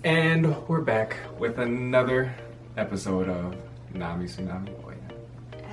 And we're back with another episode of Nami Tsunami Oya.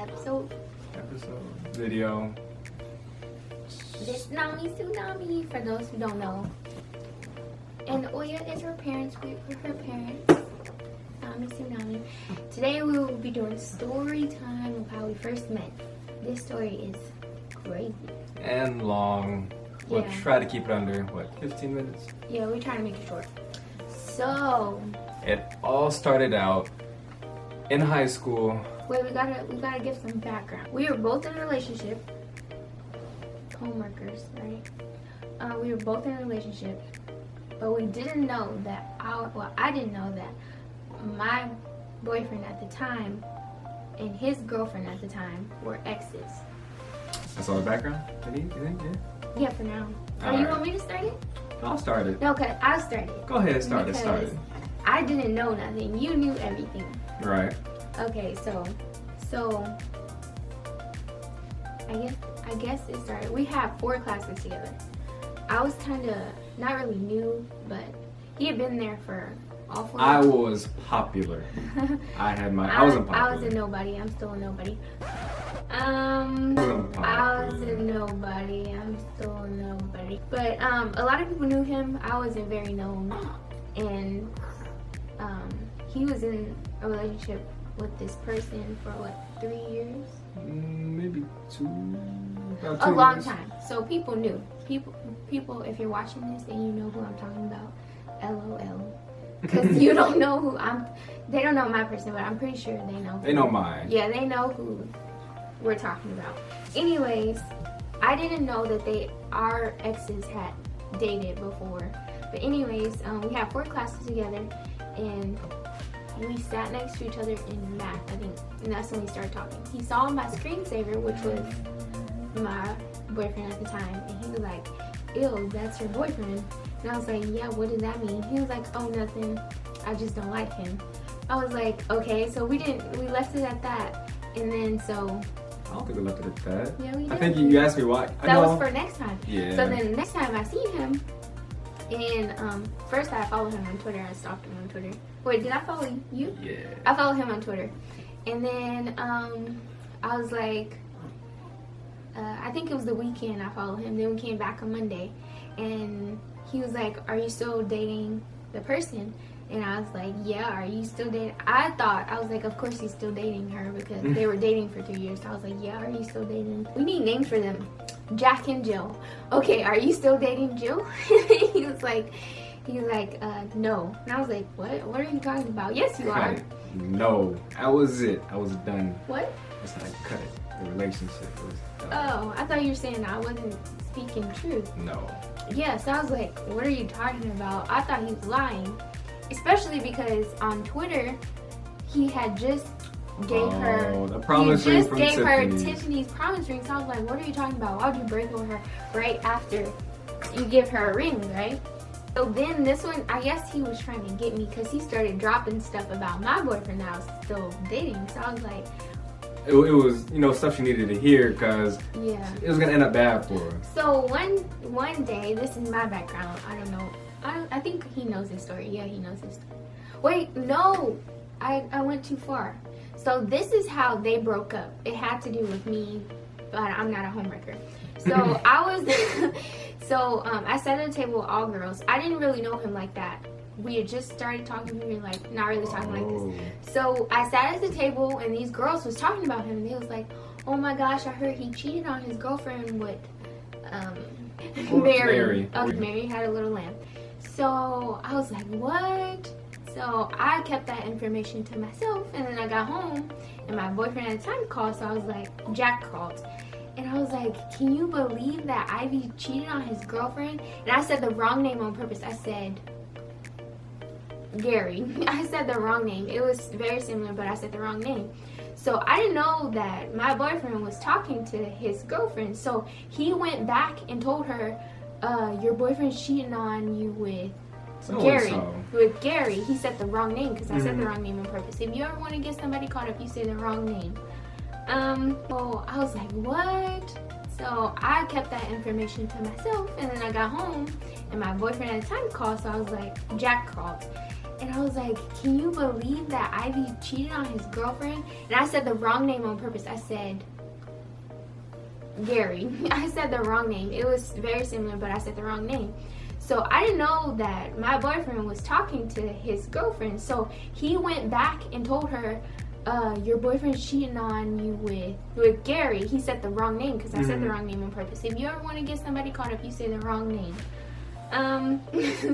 Episode Video. This Nami Tsunami, for those who don't know. And Oya is her parents, wait for her parents. Nami Tsunami. Today we will be doing story time of how we first met. This story is crazy. And long. We'll try to keep it under, 15 minutes? Yeah, we're trying to make it short. So it all started out in high school. Wait, we gotta give some background. We were both in a relationship. Homeworkers, right? We were both in a relationship, but we didn't know that I didn't know that my boyfriend at the time and his girlfriend at the time were exes. That's all the background? You think? Yeah, for now. You want me to start it? I'll start it. No, okay, I'll start it. Go ahead, start it. I didn't know nothing. You knew everything. Right. Okay, so I guess it started. We had 4 classes together. I was kind of not really new, but he had been there for all 4. I was popular. I wasn't popular. I was a nobody. I'm still a nobody. I was a nobody. I'm still a nobody. But a lot of people knew him. I wasn't very known, and he was in a relationship with this person for 3 years? Maybe 2. About 2 a long years. time. So people knew. People. If you're watching this and you know who I'm talking about, LOL. Because you don't know who I'm. They don't know my person, but I'm pretty sure they know. They know mine. Yeah, they know who we're talking about. Anyways, I didn't know that our exes had dated before. But anyways, we had 4 classes together, and we sat next to each other in math, I think, and that's when we started talking. He saw my screensaver, which was my boyfriend at the time, and he was like, ew, that's your boyfriend. And I was like, yeah, what does that mean? He was like, oh, nothing, I just don't like him. I was like, okay, so we left it at that. And then I don't think we left it at that. Yeah, we did. I think you asked me why. That was for next time. Yeah. So then next time I seen him, and first I followed him on Twitter. I stalked him on Twitter. Wait, did I follow you? Yeah. I followed him on Twitter. And then I was like, I think it was the weekend I followed him. Then we came back on Monday. And he was like, are you still dating the person? And I was like, yeah, are you still dating? I was like, of course he's still dating her because they were dating for 3 years. So I was like, yeah, are you still dating? We need names for them. Jack and Jill. Okay, are you still dating Jill? he was like, no. And I was like, what are you talking about? Yes, you are. No, that was it. I was done. What? It's like cut it. The relationship was done. Oh, I thought you were saying I wasn't speaking truth. No. Yeah, so I was like, what are you talking about? I thought he was lying. Especially because on Twitter, he had just gave her Tiffany's promise ring. So I was like, what are you talking about? Why would you break with her right after you give her a ring, right? So then this one, I guess he was trying to get me because he started dropping stuff about my boyfriend that I was still dating. So I was like, it was, stuff she needed to hear because it was going to end up bad for her. So one day, this is my background. I don't know. I think he knows his story. Yeah, he knows his story. Wait, no. I went too far. So this is how they broke up. It had to do with me, but I'm not a homewrecker. So I sat at a table with all girls. I didn't really know him like that. We had just started talking. We were like not really talking like this. So I sat at the table and these girls was talking about him. And they was like, oh my gosh, I heard he cheated on his girlfriend with Mary. Mary had a little lamb. So I was like, what? So I kept that information to myself, and then I got home and my boyfriend at the time called, so I was like, Jack called. And I was like, can you believe that Ivy cheated on his girlfriend? And I said the wrong name on purpose. I said Gary. I said the wrong name. It was very similar, but I said the wrong name. So I didn't know that my boyfriend was talking to his girlfriend. So he went back and told her, your boyfriend's cheating on you with Gary. With Gary. He said the wrong name because I said the wrong name on purpose. If you ever want to get somebody caught up, you say the wrong name. So I was like, what? So I kept that information to myself, and then I got home and my boyfriend at the time called, so I was like, Jack called. And I was like, can you believe that Ivy cheated on his girlfriend? And I said the wrong name on purpose. I said Gary. I said the wrong name. It was very similar, but I said the wrong name. So I didn't know that my boyfriend was talking to his girlfriend. So he went back and told her, your boyfriend's cheating on you with Gary. He said the wrong name because I said the wrong name on purpose. If you ever want to get somebody caught up, you say the wrong name.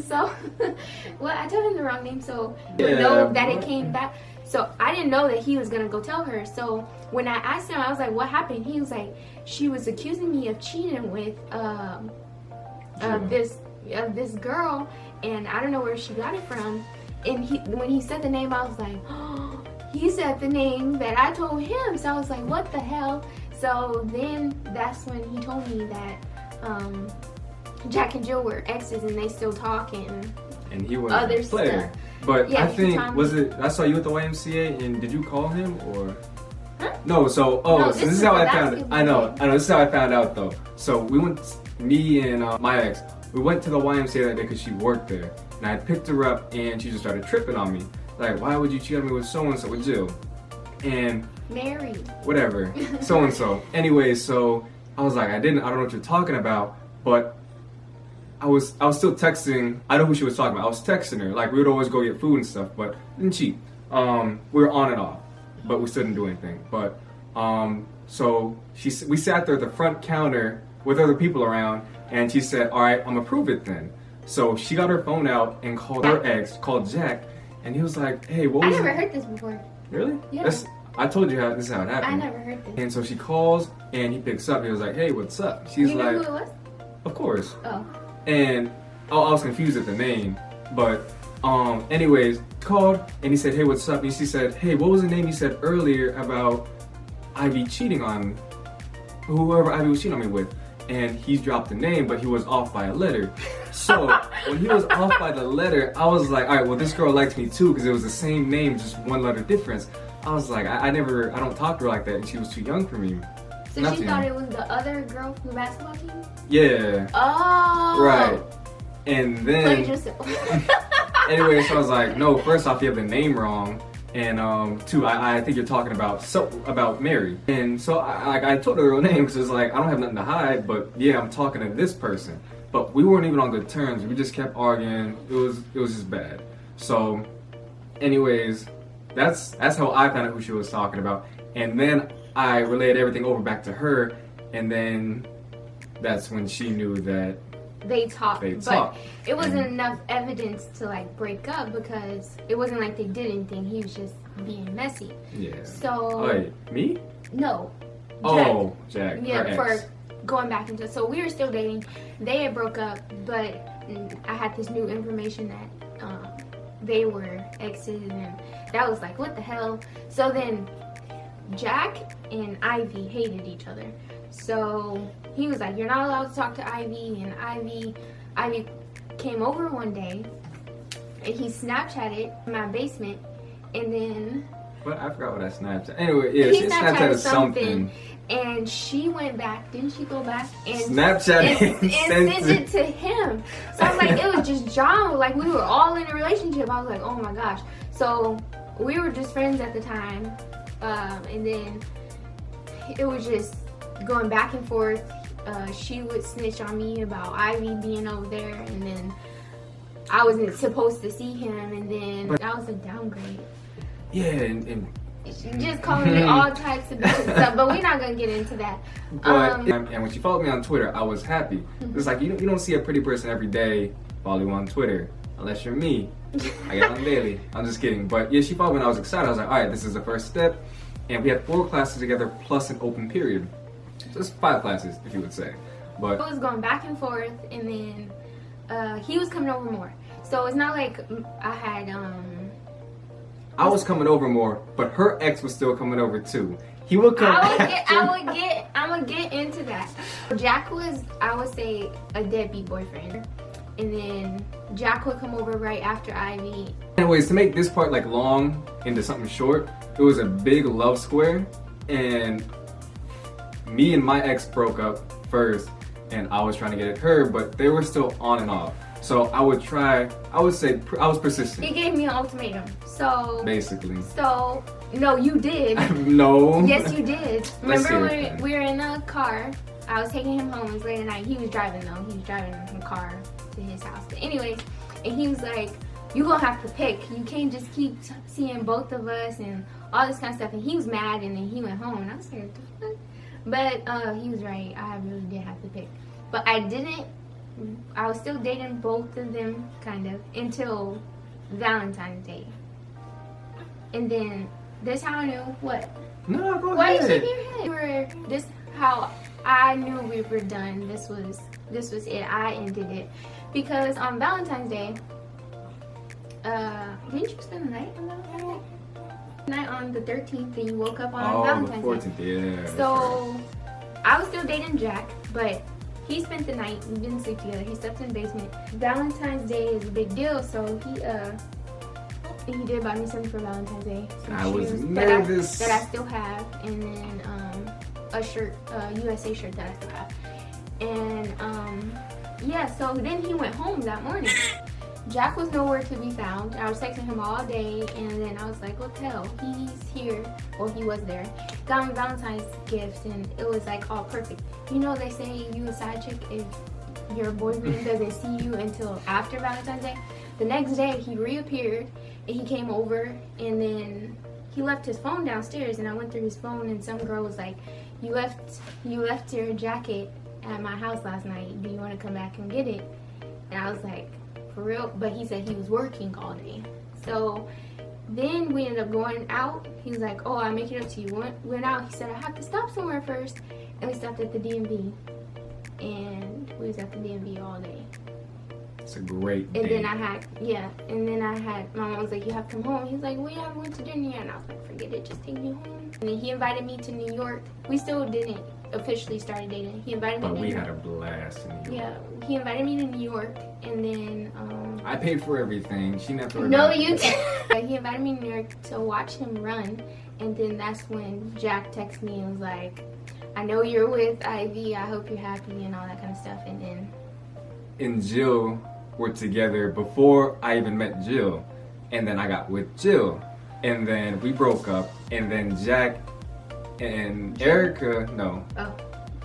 So, well, I told him the wrong name, so you know that it came back. So I didn't know that he was gonna go tell her. So when I asked him, I was like, "What happened?" He was like, "She was accusing me of cheating with this girl, and I don't know where she got it from." And when he said the name, I was like, "Oh, he said the name that I told him." So I was like, "What the hell?" So then that's when he told me that Jack and Jill were exes and they still talk and he was a player. Stuff. But yeah, I think I saw you at the YMCA, and did you call him or? Huh? No. So no, so this is how I found it. I know. This is how I found out though. So we went, me and my ex, we went to the YMCA that day because she worked there, and I picked her up, and she just started tripping on me. Like, why would you cheat on me with so and so, with Jill? And married. Whatever. So and so. Anyway, so I was like, I don't know what you're talking about, but I was still texting. I know who she was talking about. I was texting her. Like, we would always go get food and stuff, but didn't cheat. We were on and off, but we still didn't do anything. But so we sat there at the front counter with other people around, and she said, "All right, I'm gonna prove it then." So she got her phone out and called her ex, called Jack, and he was like, "Hey, what was I never heard this before." Really? Yeah. I told you this is how it happened. I never heard this. And so she calls, and he picks up. He was like, "Hey, what's up?" She's you know like, who it was? "Of course." Oh. And I was confused at the name, but anyways, called and he said, "Hey, what's up?" And she said, "Hey, what was the name you said earlier about Ivy cheating on whoever Ivy was cheating on me with?" And he dropped the name, but he was off by a letter. So when he was off by the letter, I was like, all right, well, this girl likes me too because it was the same name, just one letter difference. I was like, I don't talk to her like that, and she was too young for me. So she thought it was the other girl from the basketball team? Yeah. Oh. Right. And then Played yourself. anyway, so I was like, no, first off, you have the name wrong. And two, I think you're talking about Mary. And so I told her the real name because it's like, I don't have nothing to hide, but yeah, I'm talking to this person. But we weren't even on good terms. We just kept arguing. It was just bad. So anyways, that's how I found out who she was talking about. And then I relayed everything over back to her, and then that's when she knew that they talked. But it wasn't enough evidence to like break up because it wasn't like they did anything. He was just being messy. Yeah. So. Wait, me? No. Oh, Jack. Yeah, for going back into. So we were still dating. They had broke up, but I had this new information that they were exes, and that was like, what the hell? So then Jack and Ivy hated each other. So he was like, you're not allowed to talk to Ivy. And Ivy came over one day and he Snapchatted my basement, and then but I forgot what I Snapchat. Anyway, yeah, he she Snapchatted something. And she went back, didn't she go back and Snapchat and sent it to him? So I was like, it was just drama. Like, we were all in a relationship. I was like, oh my gosh. So we were just friends at the time. And then it was just going back and forth. She would snitch on me about Ivy being over there, and then I wasn't supposed to see him, and then that was a downgrade. Yeah, and she just called me all types of different stuff, but we're not gonna get into that. But and when she followed me on Twitter, I was happy. It's like you don't see a pretty person every day follow you on Twitter, unless you're me. I get on daily. I'm just kidding. But yeah, she followed me and I was excited. I was like, all right, this is the first step. And we had 4 classes together plus an open period. So it's 5 classes, if you would say. But it was going back and forth, and then he was coming over more. So it's not like I had I was coming over more, but her ex was still coming over too. He would come. I'm gonna get into that. Jack was, I would say, a deadbeat boyfriend, and then Jack would come over right after Ivy. Anyways, to make this part like long into something short, it was a big love square, and me and my ex broke up first, and I was trying to get at her, but they were still on and off. So I would say I was persistent. He gave me an ultimatum. So basically. So no, you did. No. Yes, you did. Let's Remember hear it, we were in a car. I was taking him home. It was late at night. He was driving though. He was driving a car to his house. But anyways, and he was like, "You gonna have to pick. You can't just keep seeing both of us and all this kind of stuff." And he was mad, and then he went home. And I was like, "What the fuck?" But he was right. I really did have to pick. But I didn't. I was still dating both of them, kind of, until Valentine's Day. And then this how I knew what. No, go Why ahead. you shaking your head? This how I knew we were done. This was it. I ended it because on Valentine's Day, didn't you spend the night on Valentine's Day? Night on the 13th, and you woke up on Valentine's the 14th, Day. yeah. So I was still dating Jack, but he spent the night. We didn't sleep together. He slept in the basement. Valentine's Day is a big deal, so he did buy me something for Valentine's Day. Some I was shoes nervous. that I still have, and then a shirt, USA shirt that I still have. And yeah, so then he went home that morning. Jack was nowhere to be found. I was texting him all day, and then I was like, what the hell? He's here. Well, he was there. Got me Valentine's gifts, and it was like all perfect. You know, they say you a side chick if your boyfriend doesn't see you until after Valentine's Day. The next day, he reappeared, and he came over, and then he left his phone downstairs, and I went through his phone, and some girl was like, you left your jacket at my house last night. Do you want to come back and get it? And I was like, for real? But he said he was working all day. So then we ended up going out. He was like, oh, I'll make it up to you. Went out. He said, I have to stop somewhere first. And we stopped at the DMV. And we was at the DMV all day. It's a great day. And then I had, my mom was like, you have to come home. He's like, we haven't went to dinner yet. And I was like, forget it, just take me home. And then he invited me to New York. We still didn't officially start dating. He invited me to New York. But we had a blast in New York. Yeah, he invited me to New York, and then I paid for everything. She never. No, you didn't. He invited me to New York to watch him run, and then that's when Jack texted me and was like, I know you're with Ivy, I hope you're happy, and all that kind of stuff. And then and Jill were together before I even met Jill, and then I got with Jill, and then we broke up, and then Jack and Erica,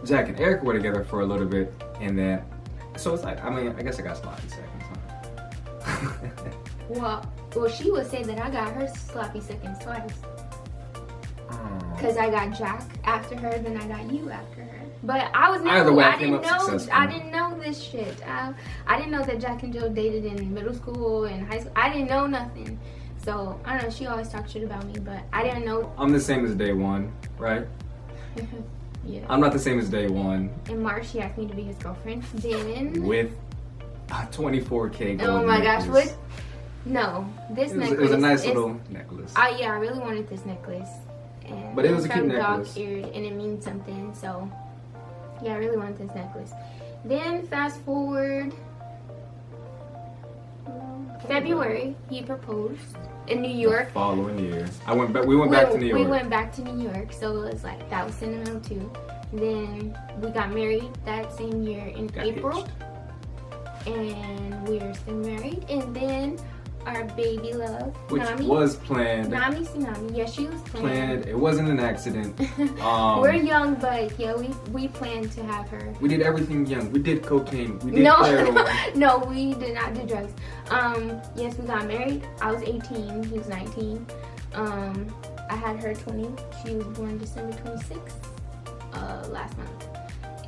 Jack and Erica were together for a little bit, and then, so it's like, I mean, I guess I got sloppy seconds, huh? well, she would say that I got her sloppy seconds twice. Because I got Jack after her, then I got you after her. But I was Either way, I came up successful. I didn't know this shit. I didn't know that Jack and Jill dated in middle school and high school. I didn't know nothing. So, I don't know, she always talked shit about me, but I didn't know. I'm the same as day one, right? Yeah. I'm not the same as day one. In March, she asked me to be his girlfriend. Then with a 24K gold oh my gosh, necklace. what? No, this necklace. It was a nice little necklace. Yeah, I really wanted this necklace. And But it was a cute necklace. Dog-eared, and it means something, so yeah, I really wanted this necklace. Then fast forward February, he proposed in New York. The following year, we went back to New York. We went back to New York, so it was like that was sentimental too. Then we got married that same year in April, and we are still married. And then our baby love, which Nami, was planned. Nami Tsunami, yeah, she was planned. It wasn't an accident. We're young, but yeah, we planned to have her. We did everything young. We did cocaine. We did No, heroin. no, we did not do drugs. Yes, we got married. I was 18. He was 19. I had her 20. She was born December 26th, last month.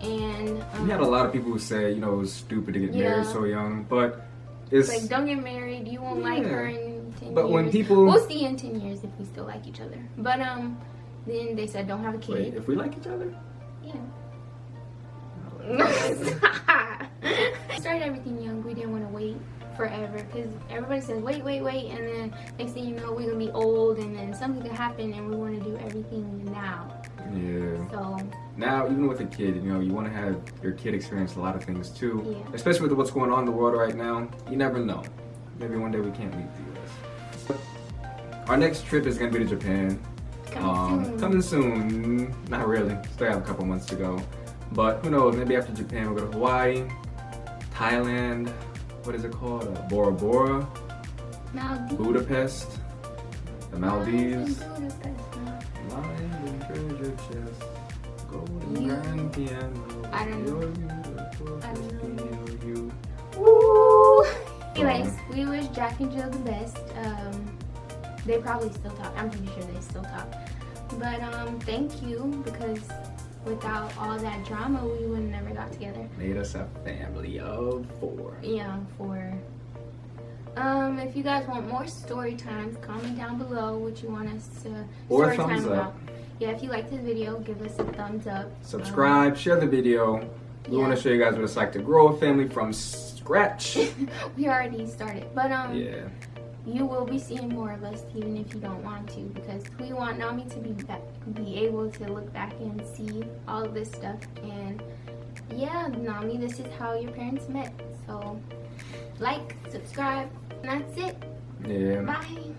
And we had a lot of people who say, it was stupid to get married so young, but it's like, don't get married. You won't like her in 10 years. But when people, we'll see in 10 years if we still like each other. But then they said don't have a kid. Wait, if we like each other? Yeah. Started everything young. We didn't want to wait forever because everybody says wait, and then next thing you know we're gonna be old, and then something could happen, and we want to do everything now. Yeah. So now, even with a kid, you want to have your kid experience a lot of things too. Yeah. Especially with what's going on in the world right now. You never know. Maybe one day we can't leave the U.S. Our next trip is gonna be to Japan. Coming soon. Not really. Still have a couple months to go. But who knows? Maybe after Japan we'll go to Hawaii, Thailand, what is it called? Bora Bora, Maldives. Budapest, the Maldives. Budapest, huh? Lying in treasure chest, golden You- grand piano. I don't know. You're beautiful, I don't know. just you. Woo! Anyways, we wish Jack and Jill the best. They probably still talk. I'm pretty sure they still talk. But thank you, because without all that drama, we would have never got together. Made us a family of 4. Yeah, for if you guys want more story times, comment down below what you want us to Or story thumbs time up. about. Yeah, if you like this video, give us a thumbs up. Subscribe, share the video. We want yeah. to show you guys what it's like to grow a family from scratch. We already started, but Yeah. you will be seeing more of us, even if you don't want to, because we want Nami to be able to look back and see all of this stuff. And yeah, Nami, this is how your parents met. So like, subscribe, and that's it. Yeah. Bye.